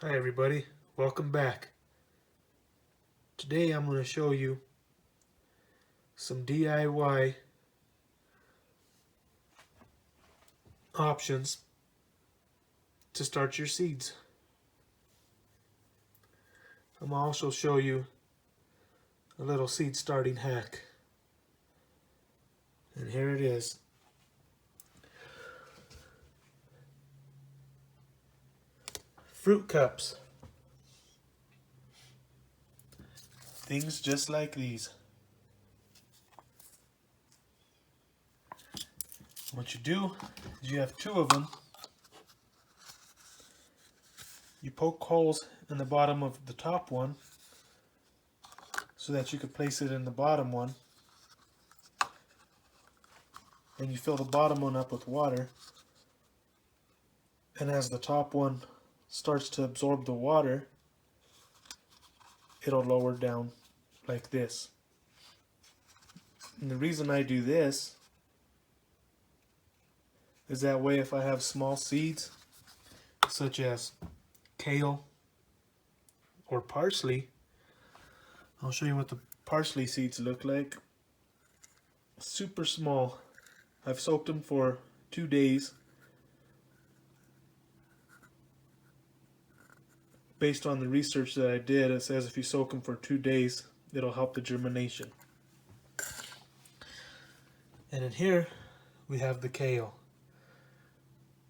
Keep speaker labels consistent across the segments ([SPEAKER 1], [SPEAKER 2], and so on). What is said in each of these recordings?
[SPEAKER 1] Hi everybody, welcome back. Today I'm going to show you some DIY options to start your seeds. I'm going to also show you a little seed starting hack. And here it is. Fruit cups. Things just like these. What you do is you have two of them. You poke holes in the bottom of the top one so that you could place it in the bottom one. And you fill the bottom one up with water. And as the top one starts to absorb the water, it'll lower down like this. And the reason I do this is that way if I have small seeds such as kale or parsley, I'll show you what the parsley seeds look like. Super small. I've soaked them for 2 days. Based on the research that I did, it says if you soak them for 2 days, it'll help the germination. And in here, we have the kale.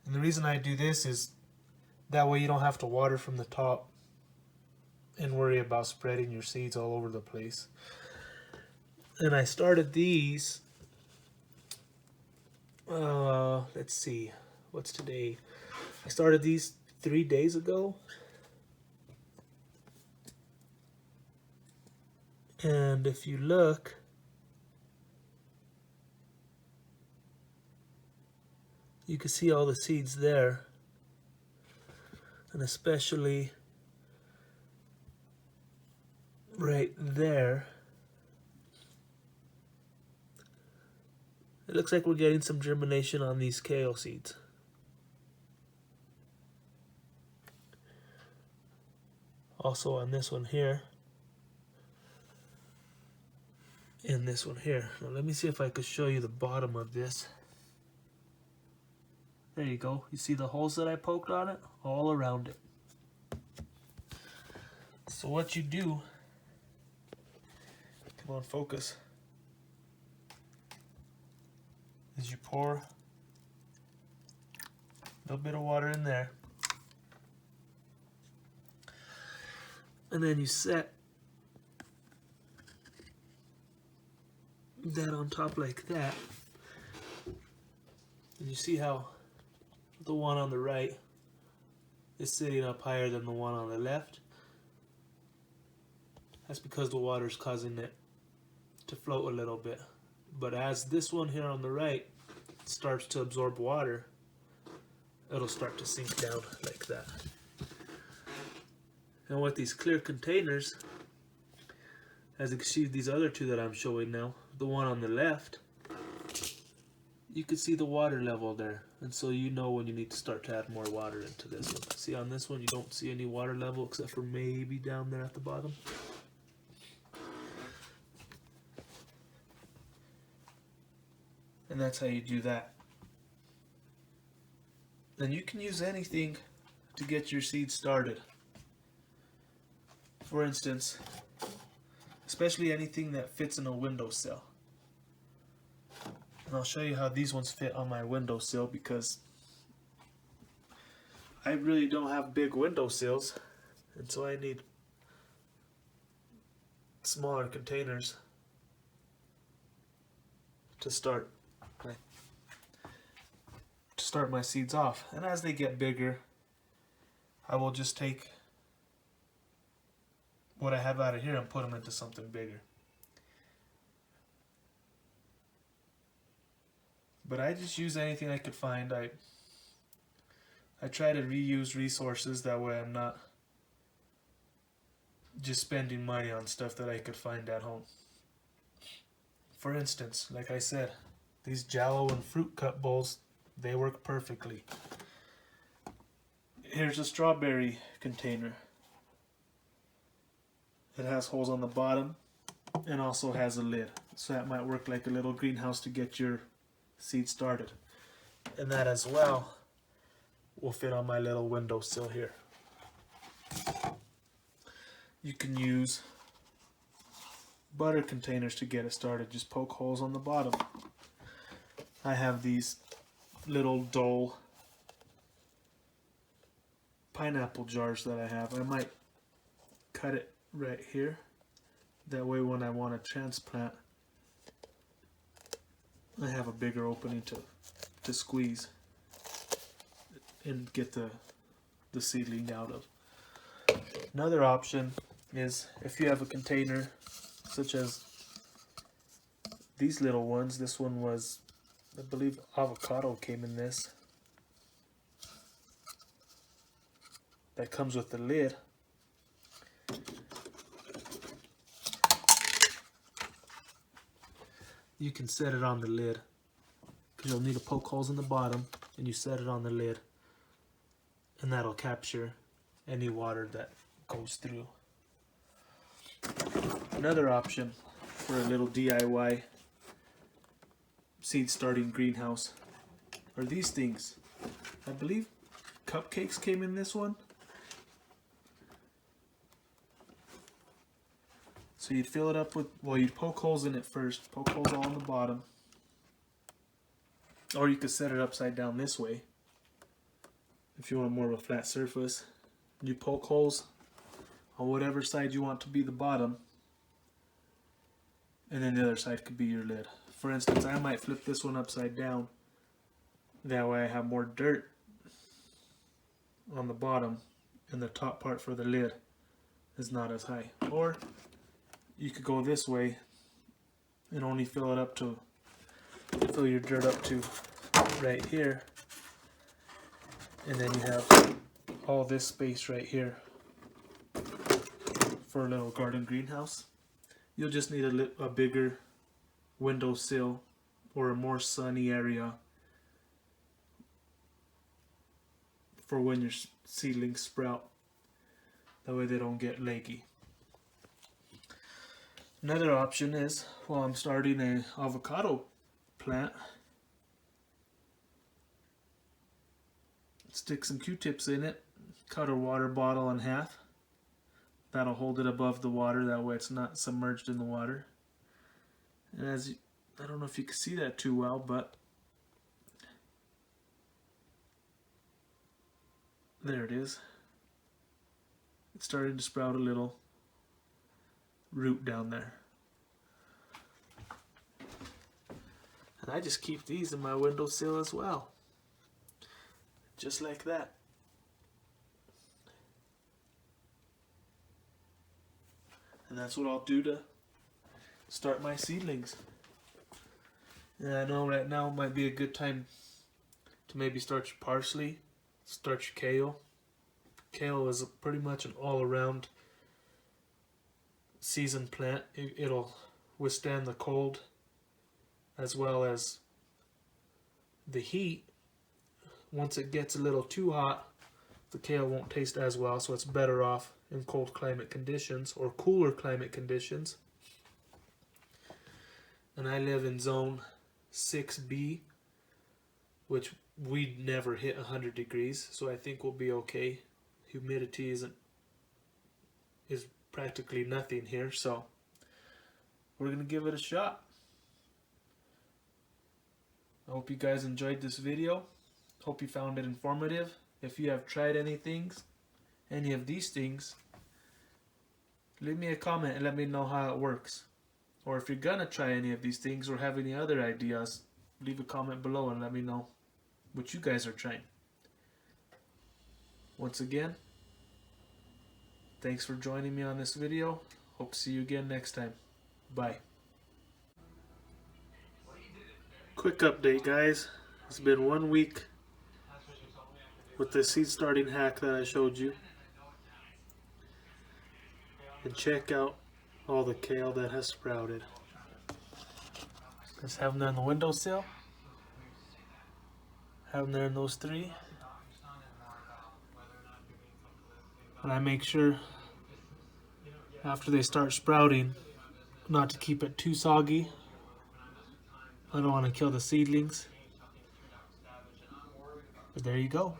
[SPEAKER 1] And the reason I do this is that way you don't have to water from the top and worry about spreading your seeds all over the place. And I started these, let's see, what's today? I started these 3 days ago. And if you look, you can see all the seeds there. And especially right there. It looks like we're getting some germination on these kale seeds. Also on this one here. And this one here. Now let me see if I could show you the bottom of this. There you go. You see the holes that I poked on it? All around it. So what you do, come on, focus, is you pour a little bit of water in there. And then you set that on top like that. And you see how the one on the right is sitting up higher than the one on the left. That's because the water is causing it to float a little bit. But as this one here on the right starts to absorb water, it'll start to sink down like that. And with these clear containers, as you can see these other two that I'm showing now, the one on the left, you can see the water level there. And so you know when you need to start to add more water into this one. See on this one you don't see any water level except for maybe down there at the bottom. And that's how you do that. Then you can use anything to get your seeds started. For instance, especially anything that fits in a windowsill. And I'll show you how these ones fit on my windowsill because I really don't have big windowsills, and so I need smaller containers to start my seeds off. And as they get bigger, I will just take what I have out of here and put them into something bigger. But I just use anything I could find. I try to reuse resources, that way I'm not just spending money on stuff that I could find at home. For instance, like I said, these Jallow and fruit cup bowls, they work perfectly. Here's a strawberry container. It has holes on the bottom and also has a lid, so that might work like a little greenhouse to get your seed started. And that as well will fit on my little windowsill here. You can use butter containers to get it started. Just poke holes on the bottom. I have these little Dole pineapple jars that I have. I might cut it right here. That way when I want to transplant, I have a bigger opening to squeeze and get the seedling out of. Another option is if you have a container such as these little ones. This one was, I believe, avocado came in this. That comes with the lid. You can set it on the lid because you'll need to poke holes in the bottom, and you set it on the lid, and that'll capture any water that goes through. Another option for a little DIY seed starting greenhouse are these things. I believe cupcakes came in this one. So you'd fill it up with, well, you'd poke holes in it first, poke holes all on the bottom. Or you could set it upside down this way if you want more of a flat surface. You poke holes on whatever side you want to be the bottom, and then the other side could be your lid. For instance, I might flip this one upside down. That way I have more dirt on the bottom, and the top part for the lid is not as high. Or you could go this way and only fill it up to, fill your dirt up to right here, and then you have all this space right here for a little garden greenhouse. You'll just need a bigger windowsill or a more sunny area for when your seedlings sprout. That way they don't get leggy. Another option is, well, I'm starting an avocado plant. Stick some Q-tips in it, cut a water bottle in half. That'll hold it above the water, that way it's not submerged in the water. And as you, I don't know if you can see that too well, but there it is. It's starting to sprout a little root down there. And I just keep these in my windowsill as well. Just like that. And that's what I'll do to start my seedlings. And I know right now might be a good time to maybe start your parsley, start your kale. Kale is pretty much an all-around season plant. It'll withstand the cold as well as the heat. Once it gets a little too hot, the kale won't taste as well, so it's better off in cold climate conditions or cooler climate conditions. And I live in zone 6B, which we never hit 100 degrees, so I think we'll be okay. Humidity is practically nothing here, so we're gonna give it a shot. I hope you guys enjoyed this video. Hope you found it informative. If you have tried any of these things, leave me a comment and let me know how it works. Or if you're gonna try any of these things or have any other ideas, leave a comment below and let me know what you guys are trying. Once again, thanks for joining me on this video. Hope to see you again next time. Bye. Quick update, guys. It's been 1 week with the seed starting hack that I showed you. And check out all the kale that has sprouted. Just have them there on the windowsill. Have them there in those 3. But I make sure after they start sprouting not to keep it too soggy. I don't want to kill the seedlings. But there you go.